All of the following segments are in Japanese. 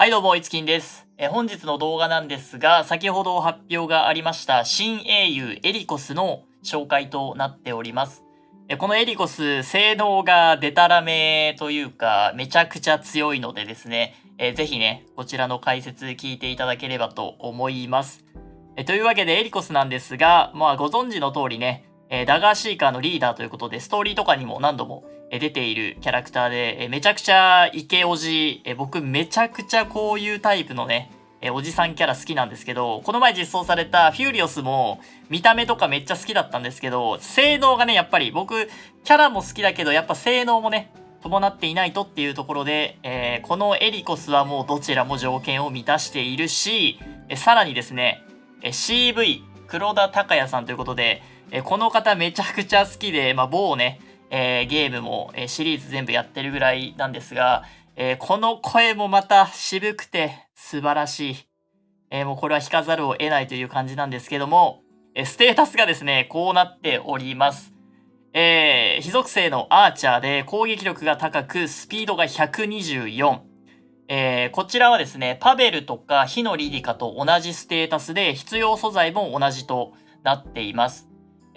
はいどうも、いつきんです。本日の動画なんですが、先ほど発表がありました新英雄エリコスの紹介となっております。このエリコス、性能がデタラメというか、めちゃくちゃ強いのでですね、ぜひね、こちらの解説聞いていただければと思います。というわけでエリコスなんですが、ご存知の通りね、ダガーシーカーのリーダーということで、ストーリーとかにも何度も出ているキャラクターで、めちゃくちゃイケオジ、僕めちゃくちゃこういうタイプのね、おじさんキャラ好きなんですけど、この前実装されたフューリオスも見た目とかめっちゃ好きだったんですけど、性能がね、やっぱり僕、キャラも好きだけど、やっぱ性能もね、伴っていないとっていうところで、このエリコスはもうどちらも条件を満たしているし、さらにですね、CV 黒田孝也さんということで、この方めちゃくちゃ好きで、某ね、ゲームも、シリーズ全部やってるぐらいなんですが、この声もまた渋くて素晴らしい。もうこれは引かざるを得ないという感じなんですけども、ステータスがですね、こうなっております。非属性のアーチャーで攻撃力が高く、スピードが124。こちらはですね、パベルとか火のリリカと同じステータスで、必要素材も同じとなっています。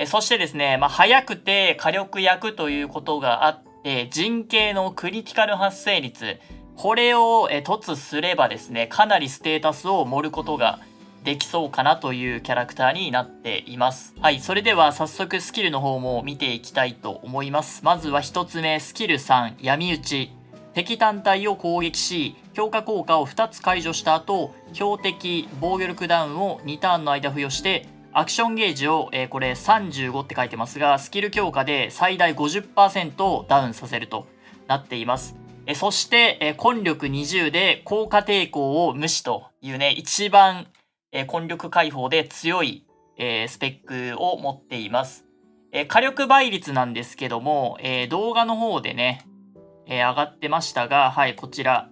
そしてですね、速くて火力役ということがあって、陣形のクリティカル発生率、これを突すればですね、かなりステータスを盛ることができそうかなというキャラクターになっています。はい、それでは早速スキルの方も見ていきたいと思います。まずは1つ目、スキル3、闇討ち。敵単体を攻撃し、強化効果を2つ解除した後、標的防御力ダウンを2ターンの間付与して、アクションゲージを、これ35って書いてますが、スキル強化で最大 50% ダウンさせるとなっています。そして、根力20で効果抵抗を無視というね、一番、根力解放で強い、スペックを持っています。火力倍率なんですけども、動画の方でね、上がってましたが、はい、こちら。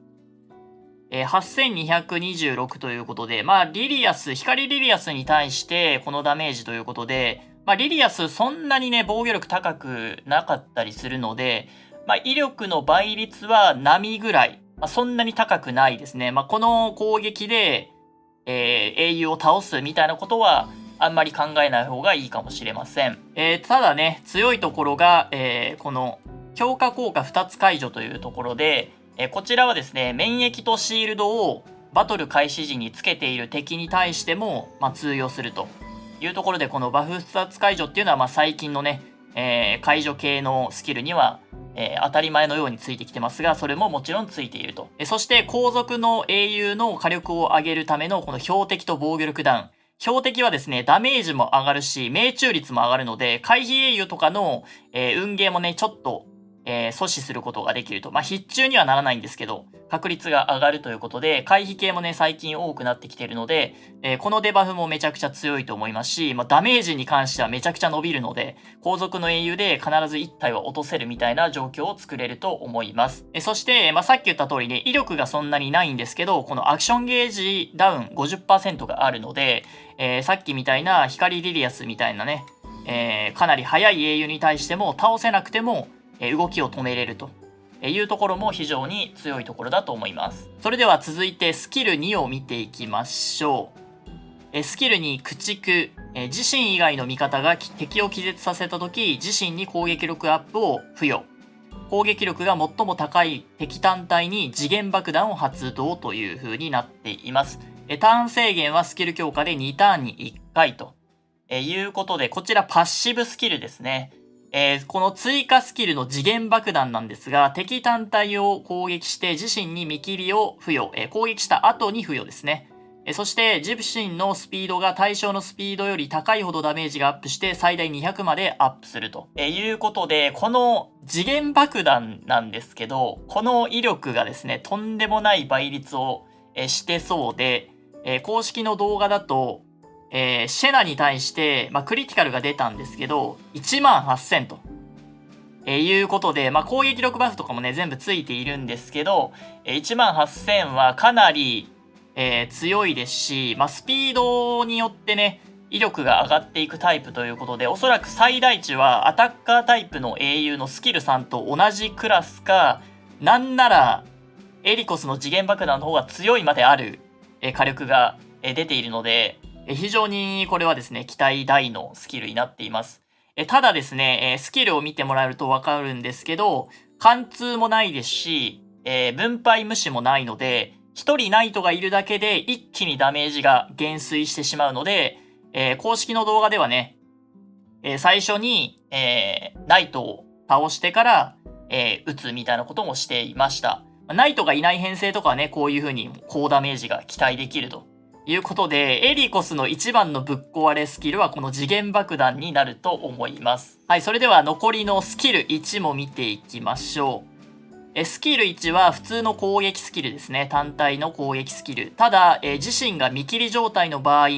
8226ということで、リリアス、光リリアスに対してこのダメージということで、リリアスそんなにね、防御力高くなかったりするので、威力の倍率は波ぐらい、そんなに高くないですね。この攻撃で、英雄を倒すみたいなことは、あんまり考えない方がいいかもしれません。ただね、強いところが、この強化効果2つ解除というところで、こちらはですね、免疫とシールドをバトル開始時につけている敵に対しても、通用するというところで、このバフ2つ解除っていうのは、最近のね、解除系のスキルには、当たり前のようについてきてますが、それももちろんついていると。そして後続の英雄の火力を上げるためのこの標的と防御力ダウン。標的はですね、ダメージも上がるし、命中率も上がるので、回避英雄とかの、運ゲーもね、ちょっと阻止することができると。必中にはならないんですけど、確率が上がるということで、回避系もね、最近多くなってきているので、このデバフもめちゃくちゃ強いと思いますし、ダメージに関してはめちゃくちゃ伸びるので、後続の英雄で必ず1体は落とせるみたいな状況を作れると思います。そして、さっき言った通りね、威力がそんなにないんですけど、このアクションゲージダウン 50% があるので、さっきみたいな光リリアスみたいなね、かなり速い英雄に対しても倒せなくても、動きを止めれるというところも非常に強いところだと思います。それでは続いてスキル2を見ていきましょう。スキル2、駆逐。自身以外の味方が敵を気絶させた時、自身に攻撃力アップを付与。攻撃力が最も高い敵単体に時限爆弾を発動という風になっています。ターン制限はスキル強化で2ターンに1回ということで、こちらパッシブスキルですね。この追加スキルの時限爆弾なんですが、敵単体を攻撃して自身に見切りを付与、攻撃した後に付与ですね。そして自身のスピードが対象のスピードより高いほどダメージがアップして最大200までアップするということで、この時限爆弾なんですけど、この威力がですね、とんでもない倍率をしてそうで、公式の動画だとシェナに対して、クリティカルが出たんですけど、18000と。いうことで、攻撃力バフとかもね、全部ついているんですけど、18000はかなり、強いですし、スピードによってね、威力が上がっていくタイプということで、おそらく最大値はアタッカータイプの英雄のスキル3と同じクラスか、なんなら、エリコスの次元爆弾の方が強いまである、火力が、出ているので、非常にこれはですね、期待大のスキルになっています。ただですね、スキルを見てもらえるとわかるんですけど、貫通もないですし、分配無視もないので、一人ナイトがいるだけで一気にダメージが減衰してしまうので、公式の動画ではね、最初に、ナイトを倒してから、撃つみたいなこともしていました。ナイトがいない編成とかはね、こういう風に高ダメージが期待できるということで、エリコスの一番のぶっ壊れスキルはこの次元爆弾になると思います。はい、それでは残りのスキル1も見ていきましょう。スキル1は普通の攻撃スキルですね。単体の攻撃スキル。ただ、自身が見切り状態の場合、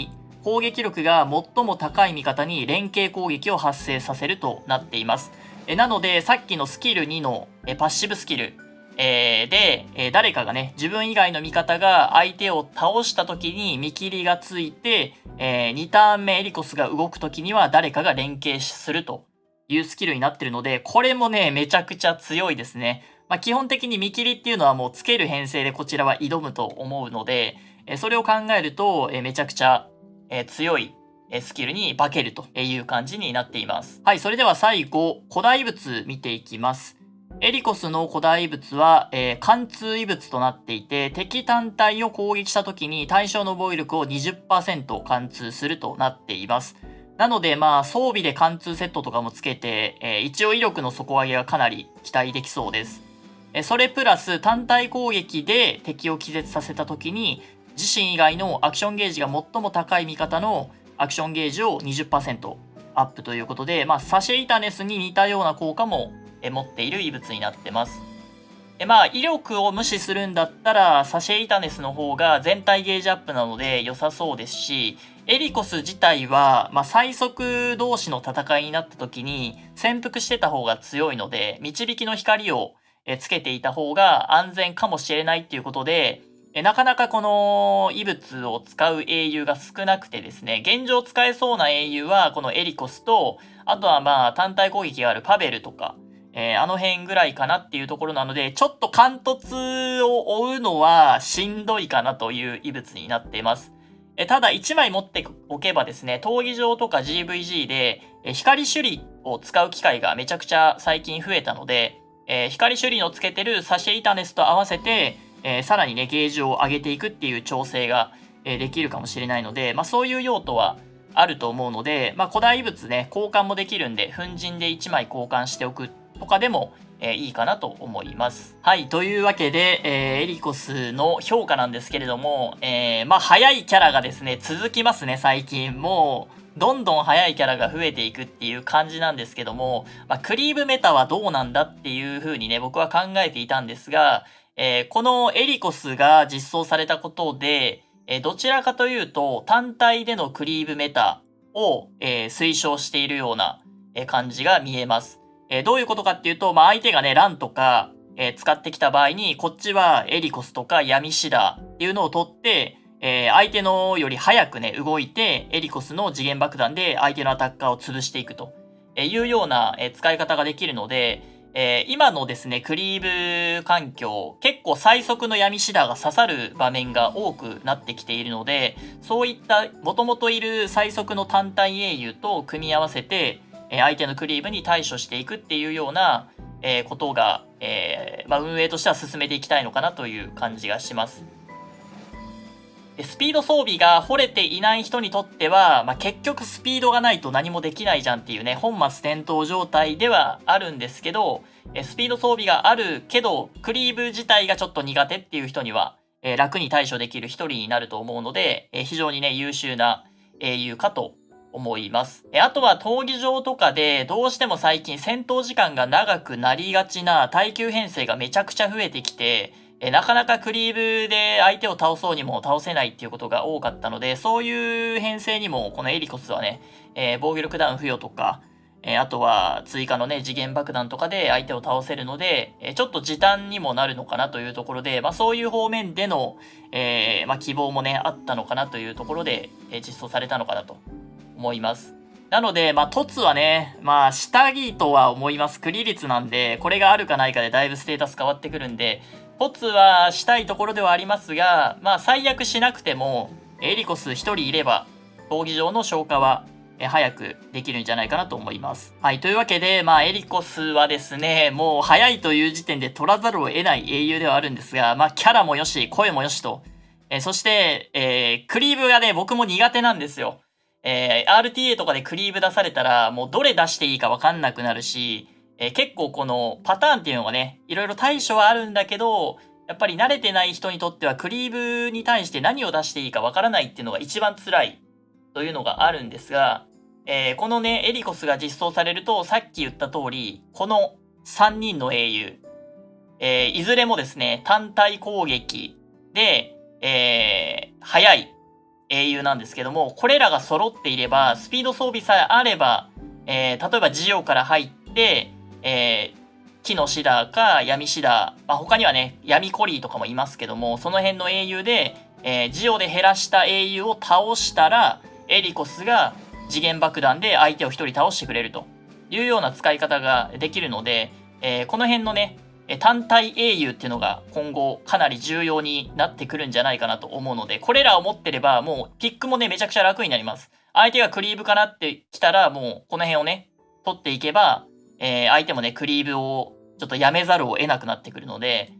攻撃力が最も高い味方に連携攻撃を発生させるとなっています。なので、さっきのスキル2のパッシブスキルで、誰かがね、自分以外の味方が相手を倒した時に見切りがついて、2ターン目エリコスが動く時には誰かが連携するというスキルになってるので、これもね、めちゃくちゃ強いですね。基本的に見切りっていうのはもうつける編成でこちらは挑むと思うので、それを考えると、めちゃくちゃ強いスキルに化けるという感じになっています。はい、それでは最後、古代物見ていきます。エリコスの古代物は、貫通異物となっていて、敵単体を攻撃した時に対象の防御力を 20% 貫通するとなっています。なので、装備で貫通セットとかもつけて、一応威力の底上げがかなり期待できそうです。それプラス単体攻撃で敵を気絶させた時に、自身以外のアクションゲージが最も高い味方のアクションゲージを 20% アップということで、サシェイタネスに似たような効果も持っている異物になってます。威力を無視するんだったら、サシェイタネスの方が全体ゲージアップなので良さそうですし、エリコス自体は、最速同士の戦いになった時に潜伏してた方が強いので、導きの光をつけていた方が安全かもしれないっていうことで、なかなかこの異物を使う英雄が少なくてですね、現状使えそうな英雄はこのエリコスと、あとは単体攻撃があるパベルとか、あの辺ぐらいかなっていうところなので、ちょっと貫突を追うのはしんどいかなという異物になっています。ただ1枚持っておけばですね、闘技場とか GVG で光守理を使う機会がめちゃくちゃ最近増えたので、光守理のつけてるサシェイタネスと合わせて、さらにね、ゲージを上げていくっていう調整が、できるかもしれないので、そういう用途はあると思うので、古代異物ね、交換もできるんで、粉塵で1枚交換しておくとかでも、いいかなと思います。はい。というわけで、エリコスの評価なんですけれども、早いキャラがですね、続きますね、最近。もう、どんどん速いキャラが増えていくっていう感じなんですけども、クリーブメタはどうなんだっていう風にね、僕は考えていたんですが、このエリコスが実装されたことで、どちらかというと単体でのクリーブメタを、推奨しているような、感じが見えます。どういうことかっていうと、相手がね、ランとか、使ってきた場合に、こっちはエリコスとか闇シダーっていうのを取って、相手のより早くね、動いて、エリコスの次元爆弾で相手のアタッカーを潰していくというような使い方ができるので、今のですね、クリーブ環境、結構最速の闇シダーが刺さる場面が多くなってきているので、そういった元々いる最速の単体英雄と組み合わせて、相手のクリーブに対処していくっていうような、ことが、運営としては進めていきたいのかなという感じがします。スピード装備が掘れていない人にとっては、結局スピードがないと何もできないじゃんっていうね、本末転倒状態ではあるんですけど、スピード装備があるけど、クリーブ自体がちょっと苦手っていう人には、楽に対処できる一人になると思うので、非常にね、優秀な英雄かと思います。あとは闘技場とかでどうしても最近戦闘時間が長くなりがちな耐久編成がめちゃくちゃ増えてきて、なかなかクリーブで相手を倒そうにも倒せないっていうことが多かったので、そういう編成にもこのエリコスはね、防御力ダウン付与とか、あとは追加のね、次元爆弾とかで相手を倒せるので、ちょっと時短にもなるのかなというところで、そういう方面での、希望もね、あったのかなというところで、実装されたのかなと思います。なので、凸はね、下着とは思います。クリ率なんで、これがあるかないかでだいぶステータス変わってくるんで、凸はしたいところではありますが、最悪しなくても、エリコス1人いれば、闘技場の消化は早くできるんじゃないかなと思います。はい。というわけで、エリコスはですね、もう早いという時点で取らざるを得ない英雄ではあるんですが、キャラもよし、声もよしと。そして、クリーブがね、僕も苦手なんですよ。RTA とかでクリーブ出されたら、もうどれ出していいかわかんなくなるし、結構このパターンっていうのがね、いろいろ対処はあるんだけど、やっぱり慣れてない人にとってはクリーブに対して何を出していいかわからないっていうのが一番辛いというのがあるんですが、このね、エリコスが実装されると、さっき言った通り、この3人の英雄、いずれもですね、単体攻撃で、速い英雄なんですけども、これらが揃っていれば、スピード装備さえあれば、例えばジオから入って、木のシダーか闇シダー、他にはね、闇コリーとかもいますけども、その辺の英雄で、ジオで減らした英雄を倒したら、エリコスが次元爆弾で相手を一人倒してくれるというような使い方ができるので、この辺のね、単体英雄っていうのが今後かなり重要になってくるんじゃないかなと思うので、これらを持ってればもうピックもね、めちゃくちゃ楽になります。相手がクリーブかなってきたら、もうこの辺をね、取っていけば、相手もね、クリーブをちょっとやめざるを得なくなってくるので、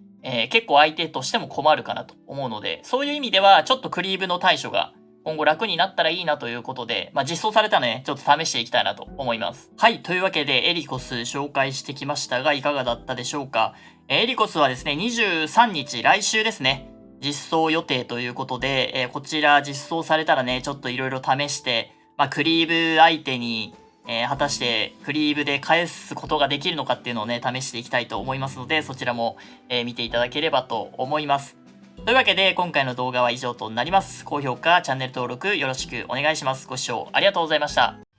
結構相手としても困るかなと思うので、そういう意味ではちょっとクリーブの対処が今後楽になったらいいなということで、実装されたらね、ちょっと試していきたいなと思います。はい。というわけで、エリコス紹介してきましたが、いかがだったでしょうか。エリコスはですね、23日、来週ですね、実装予定ということで、こちら実装されたらね、ちょっといろいろ試して、クリーブ相手に、果たしてクリーブで返すことができるのかっていうのをね、試していきたいと思いますので、そちらも、見ていただければと思います。というわけで、今回の動画は以上となります。高評価、チャンネル登録よろしくお願いします。ご視聴ありがとうございました。